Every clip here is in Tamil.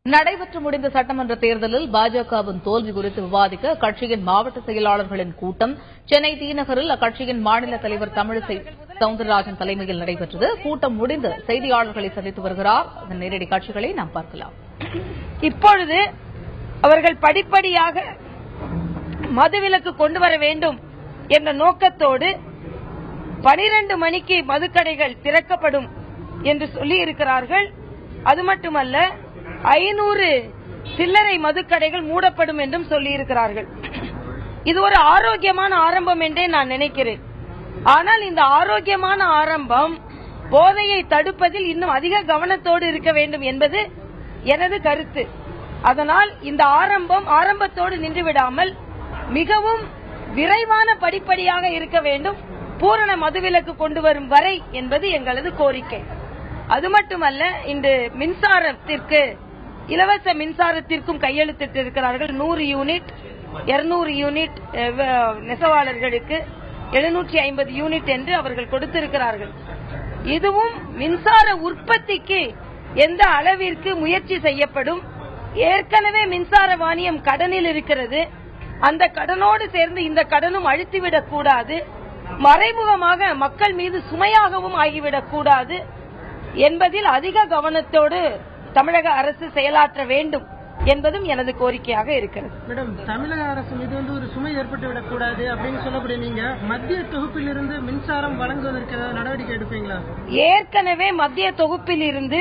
நடைபெற்று முடிந்த சட்டமன்ற தேர்தலில் பாஜகவின் தோல்வி குறித்து விவாதிக்க அக்கட்சியின் மாவட்ட செயலாளர்களின் கூட்டம் சென்னை தீநகரில் அக்கட்சியின் மாநில தலைவர் தமிழிசை சவுந்தரராஜன் தலைமையில் நடைபெற்றது. கூட்டம் முடிந்து செய்தியாளர்களை சந்தித்து வருகிறார். அதன் நேரடி காட்சிகளை நாம் பார்க்கலாம். இப்பொழுது அவர்கள் படிப்படியாக மதுவிலக்கு கொண்டு வர வேண்டும் என்ற நோக்கத்தோடு 12 மணிக்கு மதுக்கடைகள் திறக்கப்படும் என்று சொல்லி இருக்கிறார்கள். அது மட்டுமல்ல 500 சில்லறை மதுக்கடைகள் மூடப்படும் என்றும் சொல்லி இருக்கிறார்கள். இது ஒரு ஆரோக்கியமான ஆரம்பம் என்றே நான் நினைக்கிறேன். ஆனால் இந்த ஆரோக்கியமான ஆரம்பம் போதையை தடுப்பதில் இன்னும் அதிக கவனத்தோடு இருக்க வேண்டும் என்பது எனது கருத்து. அதனால் இந்த ஆரம்பத்தோடு நின்றுவிடாமல் மிகவும் விரைவான படிப்படியாக இருக்க வேண்டும், பூரண மதுவிலக்கு கொண்டு வரும் வரை என்பது எங்களது கோரிக்கை. அது மட்டுமல்ல, இன்று மின்சாரத்திற்கு இலவச மின்சாரத்திற்கும் கையெழுத்திட்டு இருக்கிறார்கள். 100 யூனிட் 200 யூனிட் நெசவாளர்களுக்கு 750 யூனிட் என்று அவர்கள் கொடுத்திருக்கிறார்கள். இதுவும் மின்சார உற்பத்திக்கு எந்த அளவிற்கு முயற்சி செய்யப்படும். ஏற்கனவே மின்சார வாரியம் கடனில் இருக்கிறது. அந்த கடனோடு சேர்ந்து இந்த கடனும் அழித்துவிடக் கூடாது, மறைமுகமாக மக்கள் மீது சுமையாகவும் ஆகிவிடக் கூடாது என்பதில் அதிக கவனத்தோடு தமிழக அரசு செயலாற்ற வேண்டும் என்பதும் எனது கோரிக்கையாக இருக்கிறது. மேடம், தமிழக அரசு மீது ஒரு சுமை ஏற்பட்டுவிடக் கூடாது அப்படின்னு சொல்லக்கூடிய நீங்க மத்திய தொகுப்பில் இருந்து மின்சாரம் வழங்குவதற்கு ஏதாவது நடவடிக்கை எடுப்பீங்களா? ஏற்கனவே மத்திய தொகுப்பில் இருந்து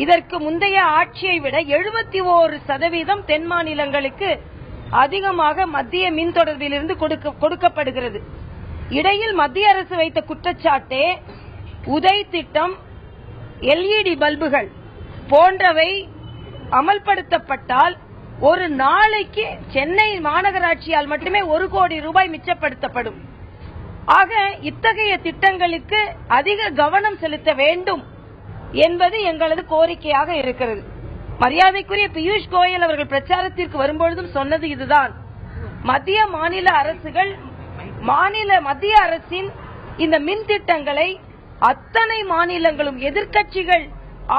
இதற்கு முந்தைய ஆட்சியை விட 71% தென் மாநிலங்களுக்கு அதிகமாக மத்திய மின் தொடர்பில் இருந்து கொடுக்கப்படுகிறது. இடையில் மத்திய அரசு வைத்த குற்றச்சாட்டே உதய் திட்டம், LED பல்புகள் போன்றவை அமல்படுத்தப்பட்டால் ஒரு நாளைக்கு சென்னை மாநகராட்சியால் மட்டுமே 1 கோடி ரூபாய் மிச்சப்படுத்தப்படும். ஆக இத்தகைய திட்டங்களுக்கு அதிக கவனம் செலுத்த வேண்டும் என்பது எங்களது கோரிக்கையாக இருக்கிறது. மரியாதைக்குரிய பியூஷ் கோயல் அவர்கள் பிரச்சாரத்திற்கு வரும்பொழுதும் சொன்னது இதுதான். மத்திய மாநில அரசுகள் மத்திய அரசின் இந்த மின் திட்டங்களை அத்தனை மாநிலங்களும், எதிர்க்கட்சிகள்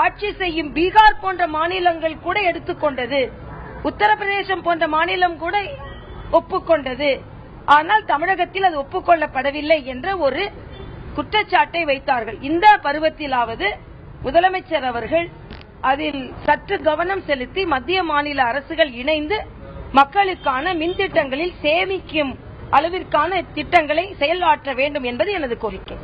ஆட்சி செய்யும் பீகார் போன்ற மாநிலங்கள் கூட எடுத்துக்கொண்டது, உத்தரப்பிரதேசம் போன்ற மாநிலம் கூட ஒப்புக்கொண்டது. ஆனால் தமிழகத்தில் அது ஒப்புக்கொள்ளப்படவில்லை என்ற ஒரு குற்றச்சாட்டை வைத்தார்கள். இந்த பருவத்திலாவது முதலமைச்சர் அவர்கள் அதில் சற்று கவனம் செலுத்தி மத்திய மாநில அரசுகள் இணைந்து மக்களுக்கான மின் திட்டங்களில் சேமிக்கும் அளவிற்கான திட்டங்களை செயலாற்ற வேண்டும் என்பது எனது கோரிக்கை.